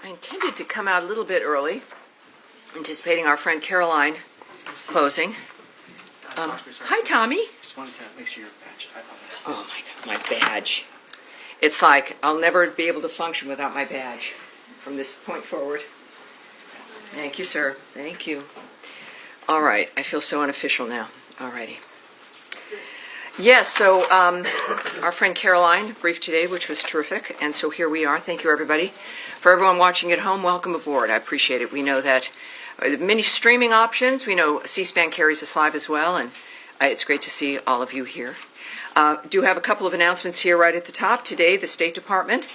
I intended to come out a little bit early, anticipating our friend Caroline closing. Hi, Tommy. Just wanted to make sure your badge. I apologize. Oh, my God, my badge. It's like I'll never be able to function without my badge from this point forward. Thank you, sir. Thank you. All right. I feel so unofficial now. All righty. Yes, so our friend Caroline briefed today, which was terrific, and so here we are. Thank you, everybody. For everyone watching at home, welcome aboard. I appreciate it. We know that many streaming options. We know C-SPAN carries us live as well, and it's great to see all of you here. Do have a couple of announcements here right at the top. Today, the State Department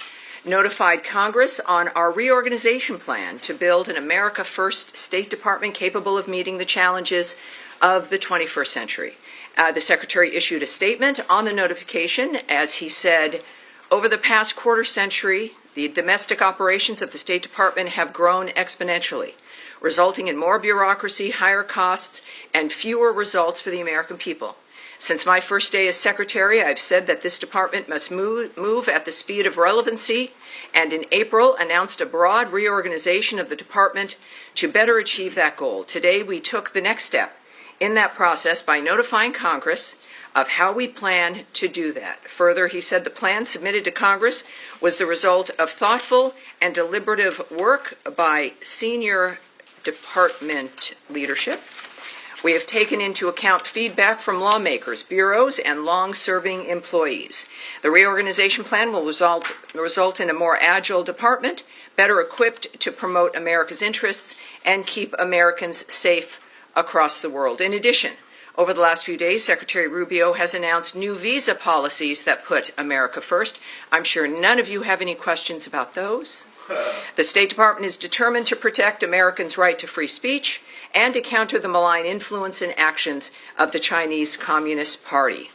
notified Congress on our reorganization plan to build an America First State Department capable of meeting the challenges of the 21st century. The Secretary issued a statement on the notification as he said, over the past quarter century, the domestic operations of the State Department have grown exponentially, resulting in more bureaucracy, higher costs, and fewer results for the American people. Since my first day as Secretary, I've said that this department must move at the speed of relevancy, and in April announced a broad reorganization of the department to better achieve that goal. Today, we took the next step in that process by notifying Congress of how we plan to do that. Further, he said the plan submitted to Congress was the result of thoughtful and deliberative work by senior department leadership. We have taken into account feedback from lawmakers, bureaus, and long-serving employees. The reorganization plan will result in a more agile department, better equipped to promote America's interests and keep Americans safe across the world. In addition, over the last few days, Secretary Rubio has announced new visa policies that put America first. I'm sure none of you have any questions about those. The State Department is determined to protect Americans' right to free speech and to counter the malign influence and actions of the Chinese Communist Party.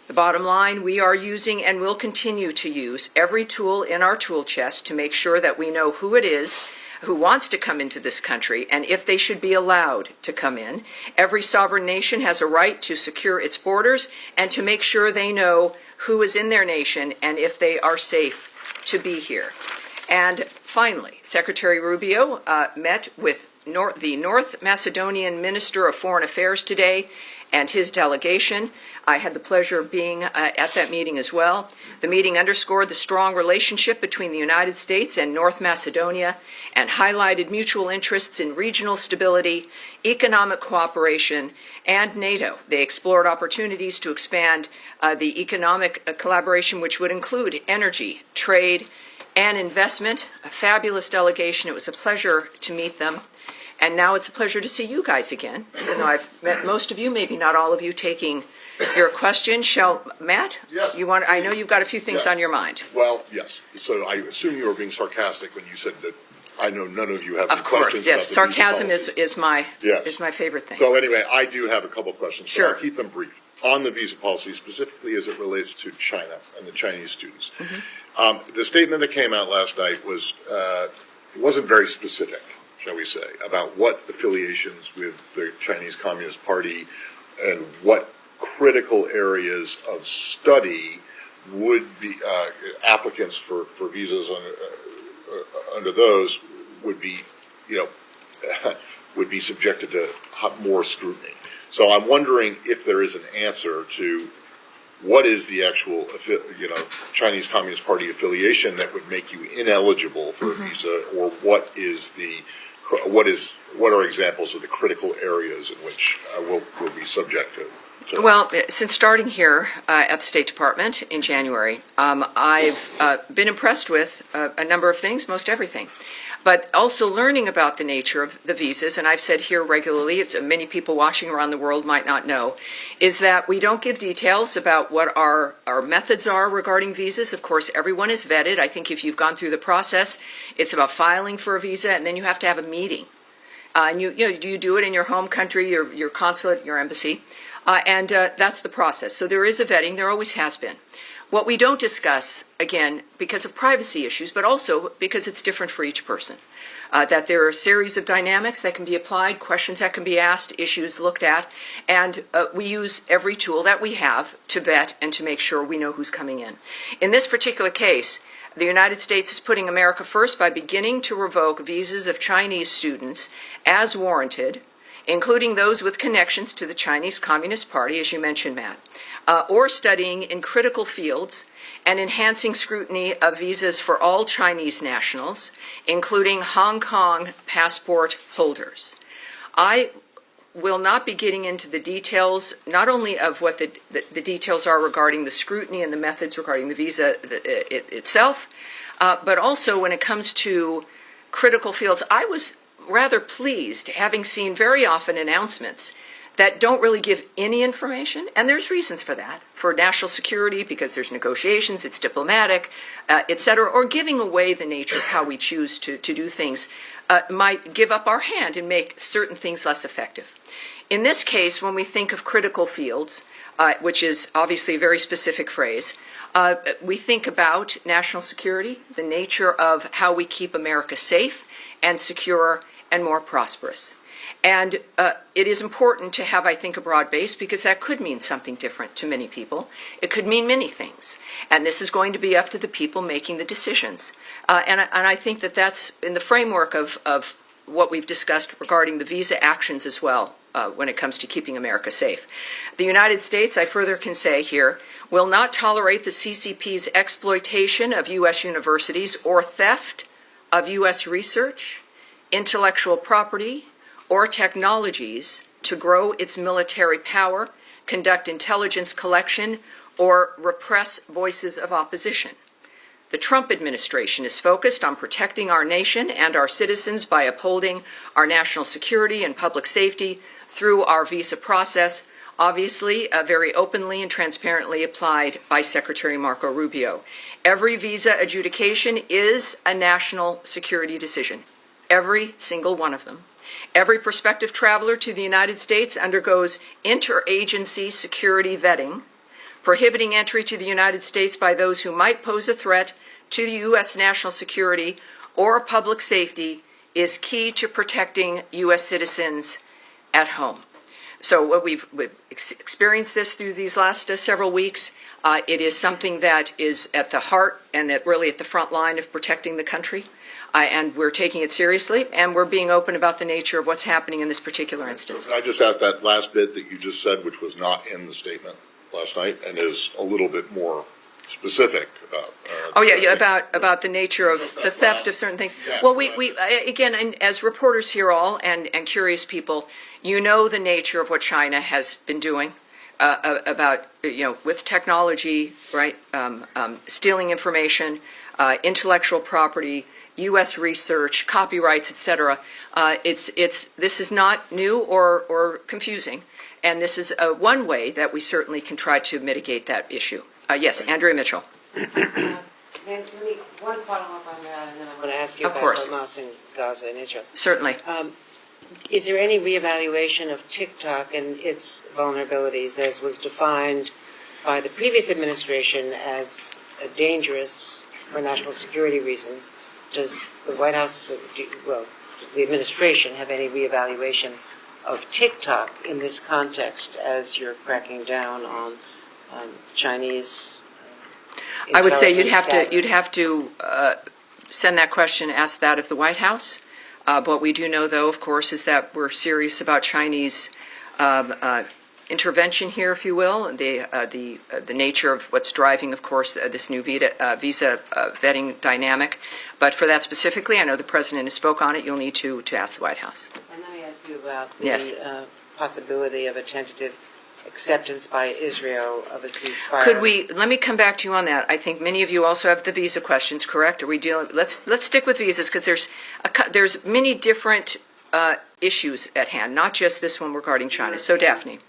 The bottom line, we are using and will continue to use every tool in our tool chest to make sure that we know who it is who wants to come into this country and if they should be allowed to come in. Every sovereign nation has a right to secure its borders and to make sure they know who is in their nation and if they are safe to be here. And finally, Secretary Rubio met with the North Macedonian Minister of Foreign Affairs today and his delegation. I had the pleasure of being at that meeting as well. The meeting underscored the strong relationship between the United States and North Macedonia and highlighted mutual interests in regional stability, economic cooperation, and NATO. They explored opportunities to expand the economic collaboration, which would include energy, trade, and investment. A fabulous delegation. It was a pleasure to meet them. And now it's a pleasure to see you guys again, even though I've met most of you, maybe not all of you, taking your question. Matt? Yes. I know you've got a few things on your mind. Well, yes. So I assume you were being sarcastic when you said that I know none of you have any Of course, questions yes. about the Sarcasm visa is my favorite thing. So anyway, I do have a couple of questions. Sure. So I'll keep them brief. On the visa policy, specifically as it relates to China and the Chinese students. The statement that came out last night wasn't very specific, shall we say, about what affiliations with the Chinese Communist Party and what critical areas of study would be applicants for visas under those would be, would be subjected to more scrutiny. So I'm wondering if there is an answer to what is the actual, Chinese Communist Party affiliation that would make you ineligible for a visa, or what are examples of the critical areas in which will be subject to? Well, since starting here at the State Department in January, I've been impressed with a number of things, most everything. But also learning about the nature of the visas, and I've said here regularly, many people watching around the world might not know, is that we don't give details about what our methods are regarding visas. Of course, everyone is vetted. I think if you've gone through the process, it's about filing for a visa, and then you have to have a meeting. And you do it in your home country, your consulate, your embassy, and that's the process. So there is a vetting. There always has been. What we don't discuss, again, because of privacy issues, but also because it's different for each person, that there are a series of dynamics that can be applied, questions that can be asked, issues looked at, and we use every tool that we have to vet and to make sure we know who's coming in. In this particular case, the United States is putting America first by beginning to revoke visas of Chinese students as warranted, including those with connections to the Chinese Communist Party, as you mentioned, Matt, or studying in critical fields, and enhancing scrutiny of visas for all Chinese nationals, including Hong Kong passport holders. I will not be getting into the details, not only of what the details are regarding the scrutiny and the methods regarding the visa itself, but also when it comes to critical fields. I was rather pleased, having seen very often announcements that don't really give any information, and there's reasons for that, for national security, because there's negotiations, it's diplomatic, et cetera, or giving away the nature of how we choose to do things might give up our hand and make certain things less effective. In this case, when we think of critical fields, which is obviously a very specific phrase, we think about national security, the nature of how we keep America safe and secure and more prosperous. And it is important to have, I think, a broad base, because that could mean something different to many people. It could mean many things. And this is going to be up to the people making the decisions. And I think that that's in the framework of what we've discussed regarding the visa actions as well, when it comes to keeping America safe. The United States, I further can say here, will not tolerate the CCP's exploitation of U.S. universities or theft of U.S. research, intellectual property, or technologies to grow its military power, conduct intelligence collection, or repress voices of opposition. The Trump administration is focused on protecting our nation and our citizens by upholding our national security and public safety through our visa process, obviously very openly and transparently applied by Secretary Marco Rubio. Every visa adjudication is a national security decision, every single one of them. Every prospective traveler to the United States undergoes interagency security vetting. Prohibiting entry to the United States by those who might pose a threat to U.S. national security or public safety is key to protecting U.S. citizens at home. So we've experienced this through these last several weeks. It is something that is at the heart and that really at the front line of protecting the country. And we're taking it seriously, and we're being open about the nature of what's happening in this particular instance. So can I just ask that last bit that you just said, which was not in the statement last night, and is a little bit more specific? About the nature of the theft of certain things. Yes, Well, we again, and as reporters here all, and curious people, you know the nature of what China has been doing about, with technology, right, stealing information, intellectual property, U.S. research, copyrights, etc. This is not new or confusing, and this is one way that we certainly can try to mitigate that issue. Yes, Andrea Mitchell. One follow-up on that, and then I'm going to ask you Of about course. Hamas and Gaza and Israel. Certainly. Is there any reevaluation of TikTok and its vulnerabilities, as was defined by the previous administration as dangerous for national security reasons? Does the White House, does the administration have any reevaluation of TikTok in this context as you're cracking down on Chinese? I would say you'd intelligence have to send that question, ask that of the White House. What we do know, though, of course, is that we're serious about Chinese intervention here, if you will, the nature of what's driving, of course, this new visa vetting dynamic. But for that specifically, I know the President has spoke on it. You'll need to ask the White House. And let me ask you about Yes. the possibility of a tentative acceptance by Israel of a ceasefire. Let me come back to you on that. I think many of you also have the visa questions, correct? Are we dealing, let's stick with visas, because there's many different issues at hand, not just this one regarding China. So Daphne.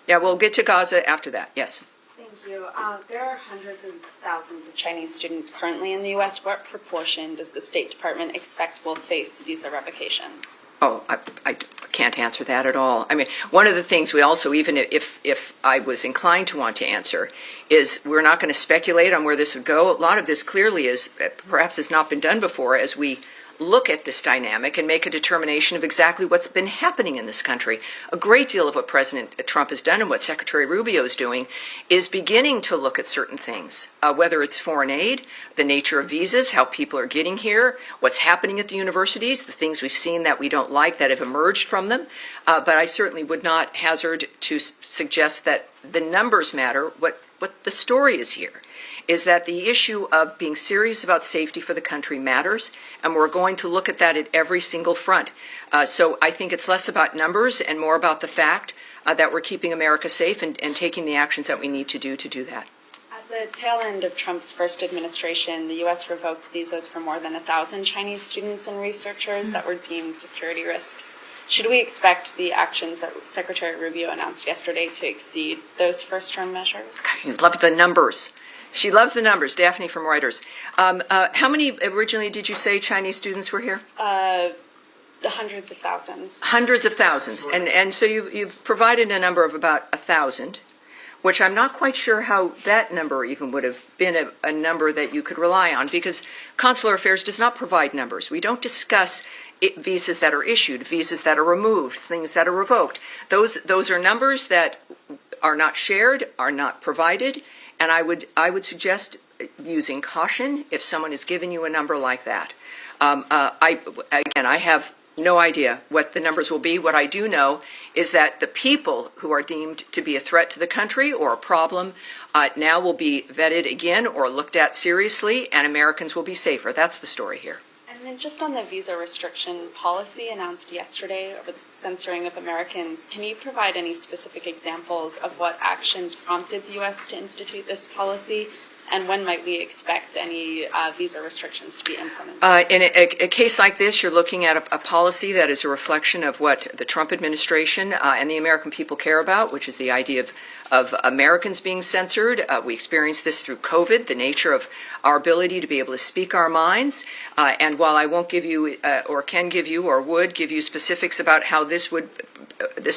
Yeah, we'll get to Gaza after that. Yes. Thank you. There are hundreds and thousands of Chinese students currently in the U.S. What proportion does the State Department expect will face visa revocations? Oh, I can't answer that at all. I mean, one of the things we also, even if I was inclined to want to answer, is we're not going to speculate on where this would go. A lot of this clearly is, perhaps has not been done before, as we look at this dynamic and make a determination of exactly what's been happening in this country. A great deal of what President Trump has done and what Secretary Rubio is doing is beginning to look at certain things, whether it's foreign aid, the nature of visas, how people are getting here, what's happening at the universities, the things we've seen that we don't like that have emerged from them. But I certainly would not hazard to suggest that the numbers matter. What the story is here is that the issue of being serious about safety for the country matters, and we're going to look at that at every single front. So I think it's less about numbers and more about the fact that we're keeping America safe and taking the actions that we need to do that. At the tail end of Trump's first administration, the U.S. revoked visas for more than 1,000 Chinese students and researchers that were deemed security risks. Should we expect the actions that Secretary Rubio announced yesterday to exceed those first-term measures? You love the numbers. She loves the numbers, Daphne from Reuters. How many originally did you say Chinese students were here? The hundreds of thousands. Hundreds of thousands. And so you've provided a number of about 1,000, which I'm not quite sure how that number even would have been a number that you could rely on, because Consular Affairs does not provide numbers. We don't discuss visas that are issued, visas that are removed, things that are revoked. Those are numbers that are not shared, are not provided. And I would suggest using caution if someone is giving you a number like that. I have no idea what the numbers will be. What I do know is that the people who are deemed to be a threat to the country or a problem now will be vetted again or looked at seriously, and Americans will be safer. That's the story here. And then just on the visa restriction policy announced yesterday over the censoring of Americans, can you provide any specific examples of what actions prompted the U.S. to institute this policy? And when might we expect any visa restrictions to be implemented? In a case like this, you're looking at a policy that is a reflection of what the Trump administration and the American people care about, which is the idea of Americans being censored. We experienced this through COVID, the nature of our ability to be able to speak our minds. And while I won't give you or can give you or would give you specifics about how this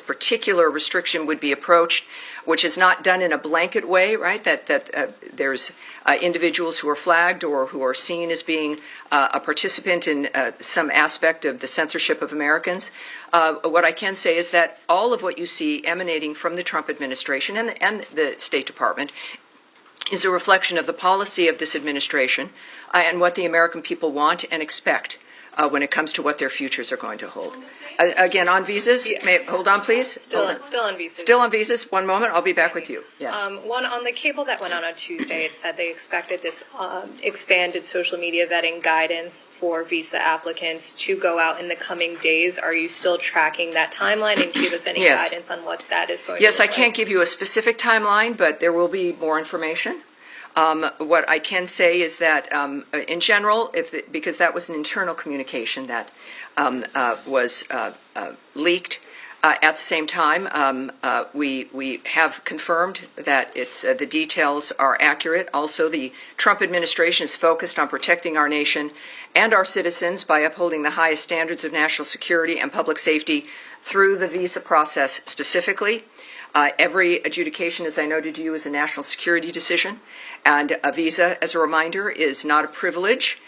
particular restriction would be approached, which is not done in a blanket way, right? That there's individuals who are flagged or who are seen as being a participant in some aspect of the censorship of Americans. What I can say is that all of what you see emanating from the Trump administration and the State Department is a reflection of the policy of this administration and what the American people want and expect when it comes to what their futures are going to hold. Again, on visas, Yes. hold on, please. Still on visas. Still on visas. One moment, I'll be back with you. Yes. One on the cable that went on Tuesday, it said they expected this expanded social media vetting guidance for visa applicants to go out in the coming days. Are you still tracking that timeline, and give us any Yes. guidance on what that is going to Yes, look I can't like? give you a specific timeline, but there will be more information. What I can say is that, in general, because that was an internal communication that was leaked, at the same time, we have confirmed that the details are accurate. Also, the Trump administration is focused on protecting our nation and our citizens by upholding the highest standards of national security and public safety through the visa process specifically. Every adjudication, as I noted to you, is a national security decision, and a visa, as a reminder, is not a privilege.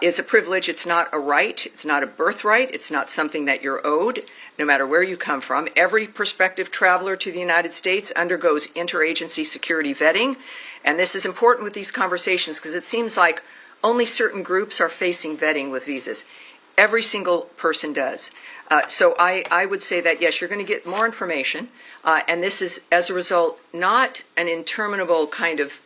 It's a privilege, it's not a right, it's not a birthright, it's not something that you're owed, no matter where you come from. Every prospective traveler to the United States undergoes interagency security vetting, and this is important with these conversations because it seems like only certain groups are facing vetting with visas. Every single person does. So I would say that, yes, you're going to get more information, and this is, as a result, not an interminable kind of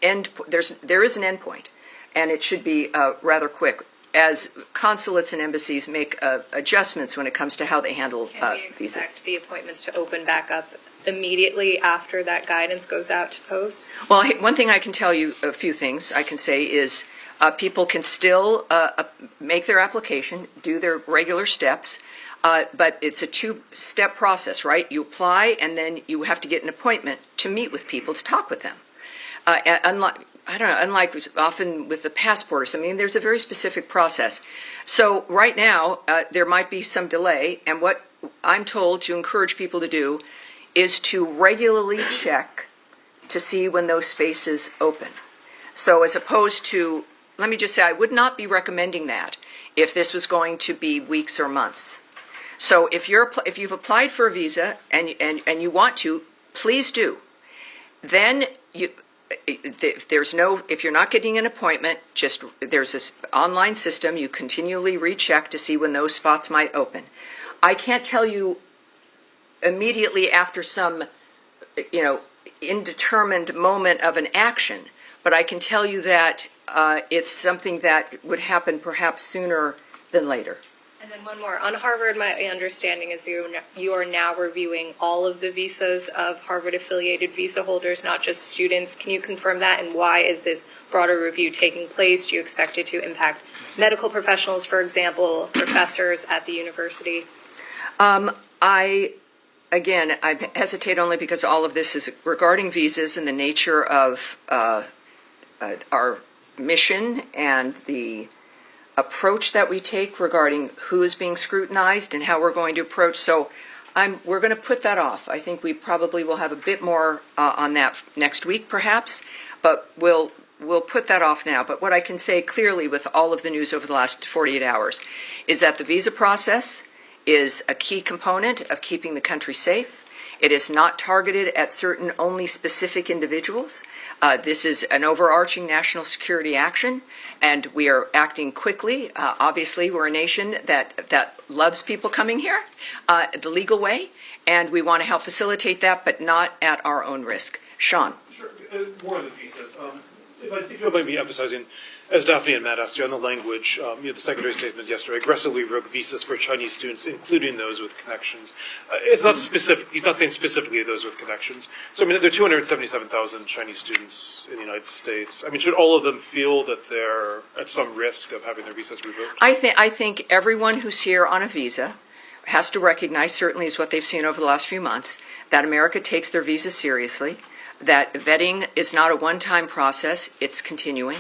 end. There is an end point, and it should be rather quick, as consulates and embassies make adjustments when it comes to how they handle Can we visas. expect the appointments to open back up immediately after that guidance goes out to posts? Well, one thing I can tell you, a few things I can say is people can still make their application, do their regular steps, but it's a two-step process, right? You apply, and then you have to get an appointment to meet with people, to talk with them. Unlike often with the passport or something, there's a very specific process. So right now, there might be some delay, and what I'm told to encourage people to do is to regularly check to see when those spaces open. So as opposed to let me just say, I would not be recommending that if this was going to be weeks or months. So if you've applied for a visa and you want to, please do. Then if you're not getting an appointment, there's this online system. You continually recheck to see when those spots might open. I can't tell you immediately after some, indeterminate moment of an action, but I can tell you that it's something that would happen perhaps sooner than later. And then one more. On Harvard, my understanding is you are now reviewing all of the visas of Harvard-affiliated visa holders, not just students. Can you confirm that? And why is this broader review taking place? Do you expect it to impact medical professionals, for example, professors at the university? I hesitate only because all of this is regarding visas and the nature of our mission and the approach that we take regarding who is being scrutinized and how we're going to approach. So we're going to put that off. I think we probably will have a bit more on that next week, perhaps, but we'll put that off now. But what I can say clearly with all of the news over the last 48 hours is that the visa process is a key component of keeping the country safe. It is not targeted at certain only specific individuals. This is an overarching national security action, and we are acting quickly. Obviously, we're a nation that loves people coming here the legal way, and we want to help facilitate that, but not at our own risk. Sean. Sure. More on the visas. If you don't mind me emphasizing, as Daphne and Matt asked you, on the language, the Secretary's statement yesterday aggressively revoked visas for Chinese students, including those with connections. It's not specific. He's not saying specifically those with connections. So, there are 277,000 Chinese students in the United States. Should all of them feel that they're at some risk of having their visas revoked? I think everyone who's here on a visa has to recognize, certainly is what they've seen over the last few months, that America takes their visas seriously, that vetting is not a one-time process, it's continuing.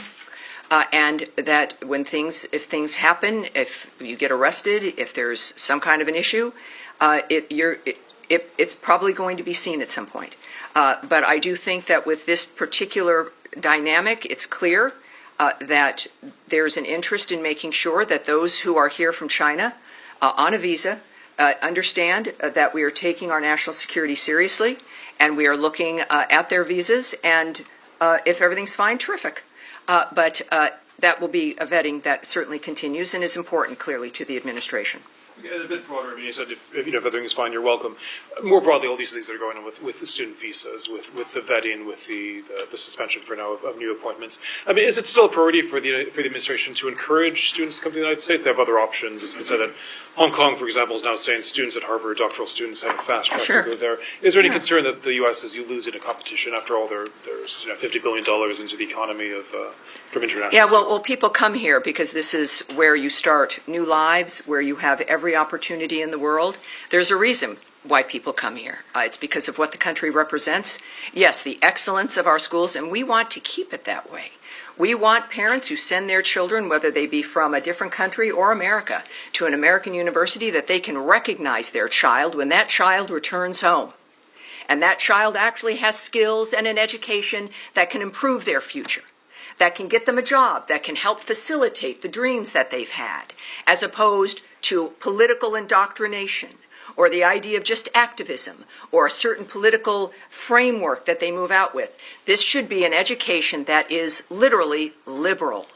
And that if things happen, if you get arrested, if there's some kind of an issue, it's probably going to be seen at some point. But I do think that with this particular dynamic, it's clear that there's an interest in making sure that those who are here from China on a visa understand that we are taking our national security seriously, and we are looking at their visas, and if everything's fine, terrific. But that will be a vetting that certainly continues and is important, clearly, to the administration. And a bit broader, you said if everything is fine, you're welcome. More broadly, all these things that are going on with the student visas, with the vetting, with the suspension for now of new appointments. Is it still a priority for the administration to encourage students to come to the United States? They have other options. It's been said that Hong Kong, for example, is now saying students at Harvard, doctoral students, have a fast track to go there. Is there any concern that the U.S. is losing a competition? After all, there's $50 billion into the economy from international students. Well, people come here because this is where you start new lives, where you have every opportunity in the world. There's a reason why people come here. It's because of what the country represents. Yes, the excellence of our schools, and we want to keep it that way. We want parents who send their children, whether they be from a different country or America, to an American university, that they can recognize their child when that child returns home. And that child actually has skills and an education that can improve their future, that can get them a job, that can help facilitate the dreams that they've had, as opposed to political indoctrination or the idea of just activism or a certain political framework that they move out with. This should be an education that is literally liberal.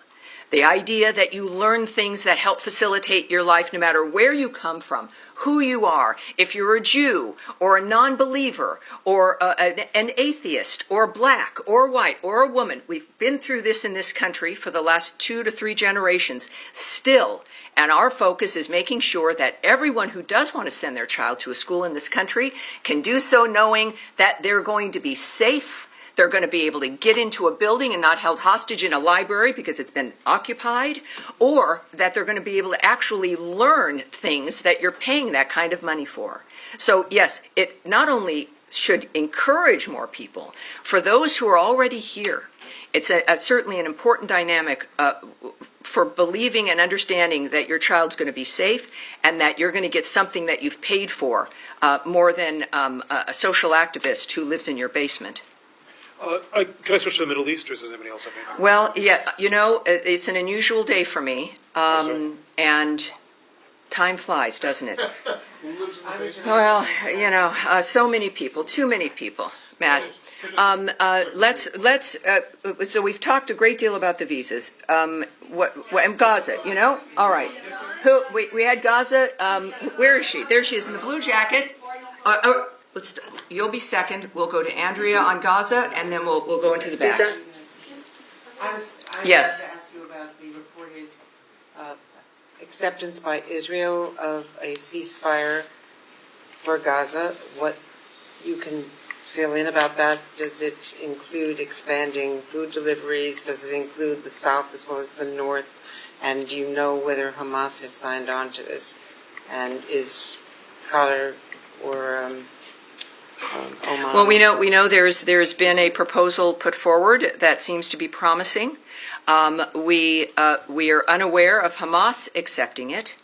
The idea that you learn things that help facilitate your life no matter where you come from, who you are, if you're a Jew or a non-believer or an atheist or black or white or a woman. We've been through this in this country for the last 2 to 3 generations still. And our focus is making sure that everyone who does want to send their child to a school in this country can do so knowing that they're going to be safe. They're going to be able to get into a building and not held hostage in a library because it's been occupied, or that they're going to be able to actually learn things that you're paying that kind of money for. So yes, it not only should encourage more people, for those who are already here, it's certainly an important dynamic for believing and understanding that your child's going to be safe and that you're going to get something that you've paid for more than a social activist who lives in your basement. Can I switch to the Middle East, or does anybody else have anything? Well, yeah, it's an unusual day for me, and time flies, doesn't it? Well, so many people, too many people, Matt. So we've talked a great deal about the visas. And Gaza, all right. We had Gaza. Where is she? There she is in the blue jacket. You'll be second. We'll go to Andrea on Gaza, and then we'll go into the back. I Yes. wanted to ask you about the reported acceptance by Israel of a ceasefire for Gaza. What you can fill in about that? Does it include expanding food deliveries? Does it include the south as well as the north? And do you know whether Hamas has signed on to this? And is Qatar or Oman? Well, we know there's been a proposal put forward that seems to be promising. We are unaware of Hamas accepting it,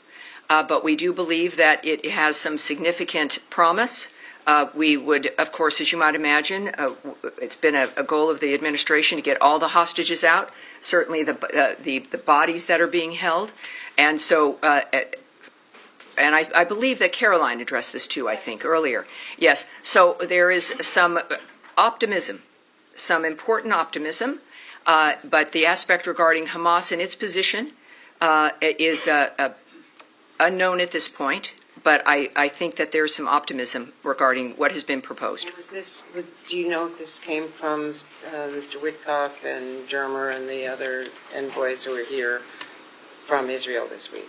but we do believe that it has some significant promise. We would, of course, as you might imagine, it's been a goal of the administration to get all the hostages out, certainly the bodies that are being held. And so, and I believe that Caroline addressed this too, I think, earlier. Yes, so there is some optimism, some important optimism, but the aspect regarding Hamas and its position is unknown at this point. But I think that there's some optimism regarding what has been proposed. Do you know if this came from Mr. Witkoff and Dermer and the other envoys who were here from Israel this week?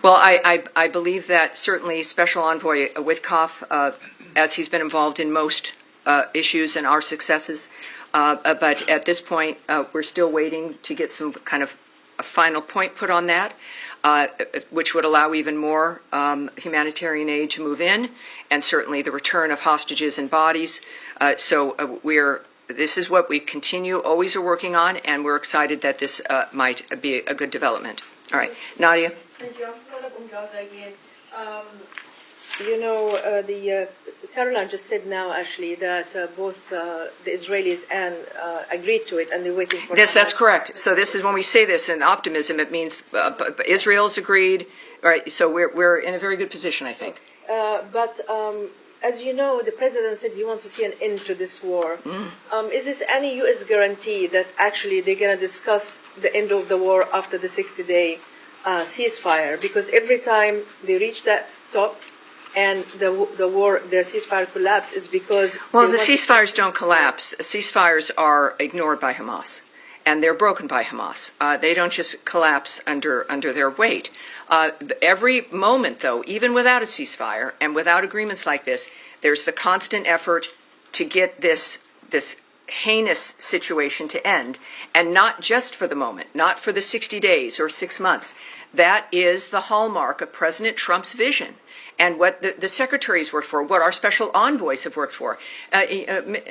Well, I believe that certainly Special Envoy Witkoff, as he's been involved in most issues and our successes, but at this point, we're still waiting to get some kind of a final point put on that. Which would allow even more humanitarian aid to move in, and certainly the return of hostages and bodies. This is what we always are working on, and we're excited that this might be a good development. All right, Nadia. Thank you. I'm following up on Gaza again. Caroline just said now, actually, that both the Israelis and agreed to it, and they're waiting for. Yes, that's correct. So this is when we say this in optimism, it means Israel's agreed. All right. So we're in a very good position, I think. But as you know, the president said he wants to see an end to this war. Is this any U.S. guarantee that actually they're going to discuss the end of the war after the 60-day ceasefire? Because every time they reach that stop, and the ceasefire collapse is because. Well, the ceasefires don't collapse. Ceasefires are ignored by Hamas, and they're broken by Hamas. They don't just collapse under their weight. Every moment, though, even without a ceasefire and without agreements like this, there's the constant effort to get this heinous situation to end, and not just for the moment, not for the 60 days or 6 months. That is the hallmark of President Trump's vision. And what the secretaries worked for, what our special envoys have worked for.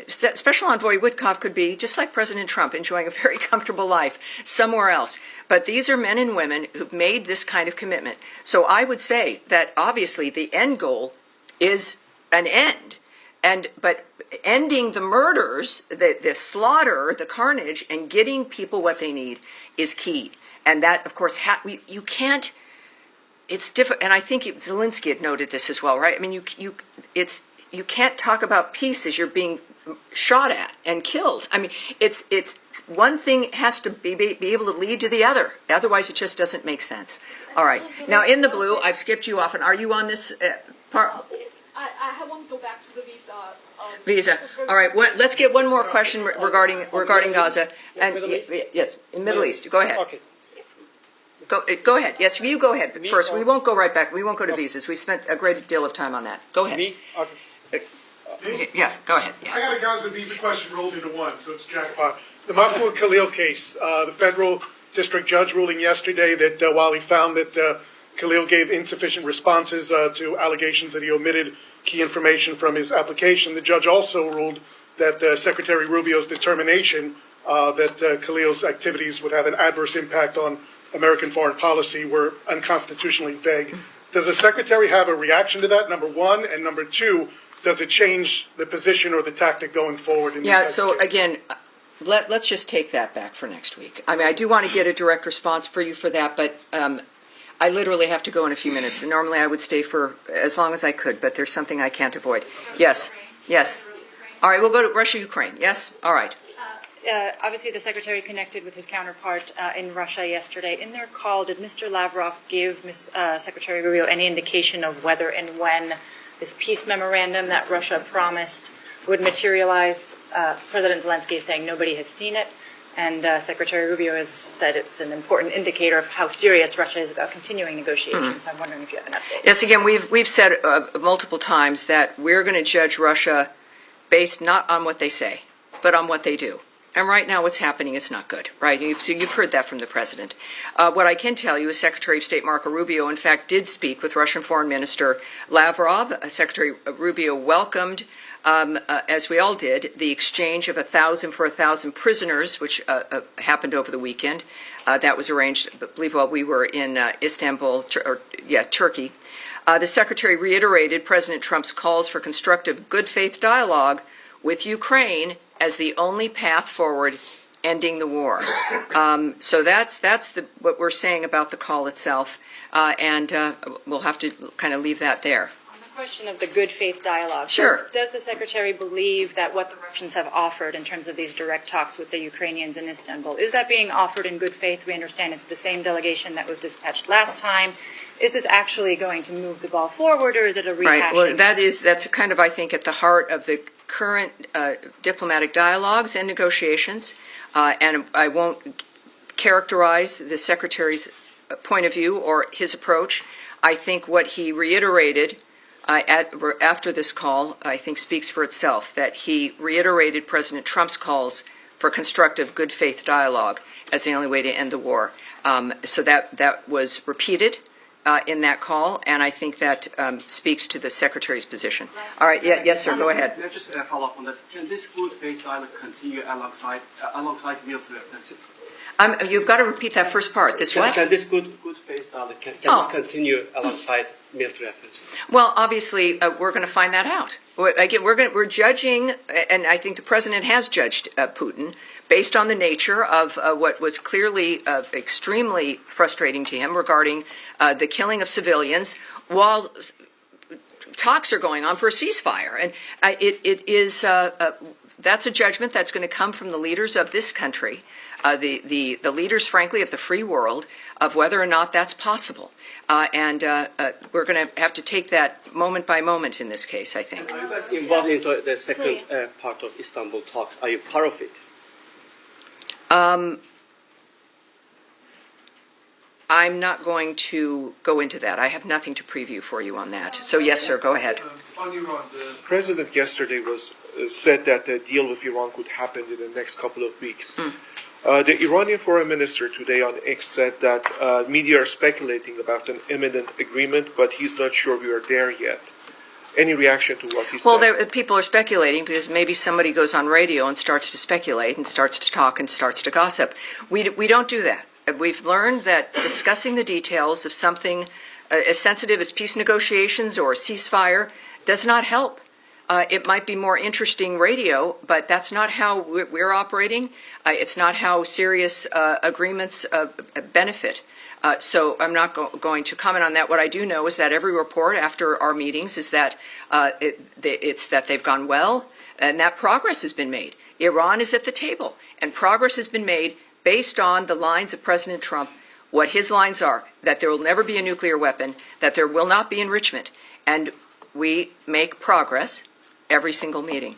Special Envoy Witkoff could be, just like President Trump, enjoying a very comfortable life somewhere else. But these are men and women who've made this kind of commitment. So I would say that obviously the end goal is an end. But ending the murders, the slaughter, the carnage, and getting people what they need is key. And that, of course, you can't. It's different, and I think Zelensky had noted this as well, right? I mean, you can't talk about peace as you're being shot at and killed. I mean, it's one thing has to be able to lead to the other. Otherwise, it just doesn't make sense. All right. Now, in the blue, I've skipped you off, and are you on this part? I want to go back to the visa. Visa. All right. Let's get one more question regarding Gaza. And yes, in Middle East. Go ahead. Okay. Go ahead. Yes, you go ahead first. We won't go right back. We won't go to visas. We've spent a great deal of time on that. Go ahead. Me? Okay. Yeah, go ahead. Yeah. I got a Gaza visa question rolled into one, so it's jackpot. The Mahmoud Khalil case, the federal district judge ruling yesterday that while he found that Khalil gave insufficient responses to allegations that he omitted key information from his application, the judge also ruled that Secretary Rubio's determination that Khalil's activities would have an adverse impact on American foreign policy were unconstitutionally vague. Does the Secretary have a reaction to that, number one? And number two, does it change the position or the tactic going forward in this Yeah, so executive? again, let's just take that back for next week. I mean, I do want to get a direct response for you for that, but I literally have to go in a few minutes. And normally I would stay for as long as I could, but there's something I can't avoid. Yes, yes. All right, we'll go to Russia, Ukraine. Yes? All right. Obviously, the Secretary connected with his counterpart in Russia yesterday. In their call, did Mr. Lavrov give Secretary Rubio any indication of whether and when this peace memorandum that Russia promised would materialize? President Zelensky is saying nobody has seen it, and Secretary Rubio has said it's an important indicator of how serious Russia is about continuing negotiations. So I'm wondering if you have an update. Yes, again, we've said multiple times that we're going to judge Russia based not on what they say, but on what they do. And right now what's happening is not good, right? You've heard that from the president. What I can tell you is Secretary of State Marco Rubio, in fact, did speak with Russian Foreign Minister Lavrov. Secretary Rubio welcomed, as we all did, the exchange of 1,000 for 1,000 prisoners, which happened over the weekend. That was arranged, I believe, while we were in Istanbul, Turkey. The Secretary reiterated President Trump's calls for constructive, good faith dialogue with Ukraine as the only path forward ending the war. So that's what we're saying about the call itself, and we'll have to kind of leave that there. On the question of the good faith dialogue, Sure. does the Secretary believe that what the Russians have offered in terms of these direct talks with the Ukrainians in Istanbul, is that being offered in good faith? We understand it's the same delegation that was dispatched last time. Is this actually going to move the ball forward, or is it a rehashing? Right. Well, that's kind of, I think, at the heart of the current diplomatic dialogues and negotiations, and I won't characterize the Secretary's point of view or his approach. I think what he reiterated after this call, I think, speaks for itself, that he reiterated President Trump's calls for constructive, good faith dialogue as the only way to end the war. So that was repeated in that call, and I think that speaks to the Secretary's position. All right, yes, sir, go ahead. May I just follow up on that? Can this good faith dialogue continue alongside military offensive? You've got to repeat that first part. This what? Can this good faith dialogue can this continue alongside military offensive? Well, obviously, we're going to find that out. Again, we're judging, and I think the president has judged Putin based on the nature of what was clearly extremely frustrating to him regarding the killing of civilians while talks are going on for a ceasefire. And it is that's a judgment that's going to come from the leaders of this country, the leaders, frankly, of the free world, of whether or not that's possible. And we're going to have to take that moment by moment in this case, I think. Are you guys involved into the second part of Istanbul talks? Are you part of it? I'm not going to go into that. I have nothing to preview for you on that. So, yes, sir, go ahead. On Iran, the president yesterday said that the deal with Iran could happen in the next couple of weeks. The Iranian foreign minister today on X said that media are speculating about an imminent agreement, but he's not sure we are there yet. Any reaction to what he said? Well, people are speculating because maybe somebody goes on radio and starts to speculate and starts to talk and starts to gossip. We don't do that. We've learned that discussing the details of something as sensitive as peace negotiations or ceasefire does not help. It might be more interesting radio, but that's not how we're operating. It's not how serious agreements benefit. So I'm not going to comment on that. What I do know is that every report after our meetings is that it's that they've gone well and that progress has been made. Iran is at the table, and progress has been made based on the lines of President Trump, what his lines are, that there will never be a nuclear weapon, that there will not be enrichment. And we make progress every single meeting.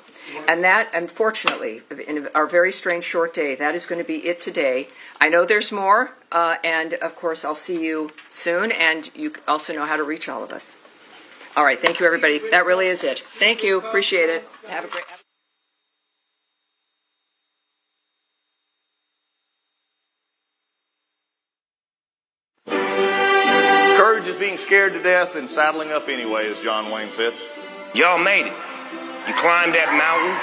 And that, unfortunately, in our very strange short day, that is going to be it today. I know there's more, and of course I'll see you soon, and you also know how to reach all of us. All right, thank you, everybody. That really is it. Thank you. Appreciate it. Have a great... Courage is being scared to death and saddling up anyway, as John Wayne said. Y'all made it. You climbed that mountain.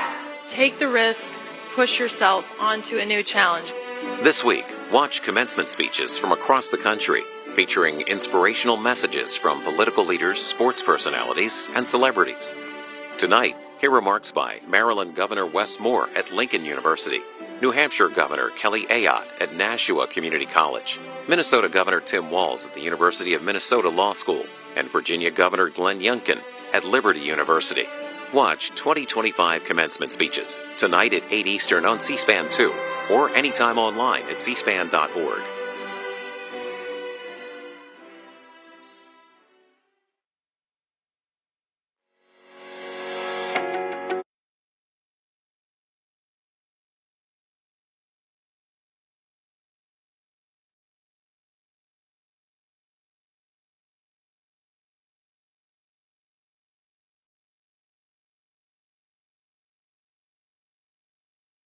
Take the risk, push yourself onto a new challenge. This week, watch commencement speeches from across the country, featuring inspirational messages from political leaders, sports personalities, and celebrities. Tonight, hear remarks by Maryland Governor Wes Moore at Lincoln University, New Hampshire Governor Kelly Ayotte at Nashua Community College, Minnesota Governor Tim Walz at the University of Minnesota Law School, and Virginia Governor Glenn Youngkin at Liberty University. Watch 2025 commencement speeches tonight at 8 Eastern on C-SPAN 2 or anytime online at cspan.org.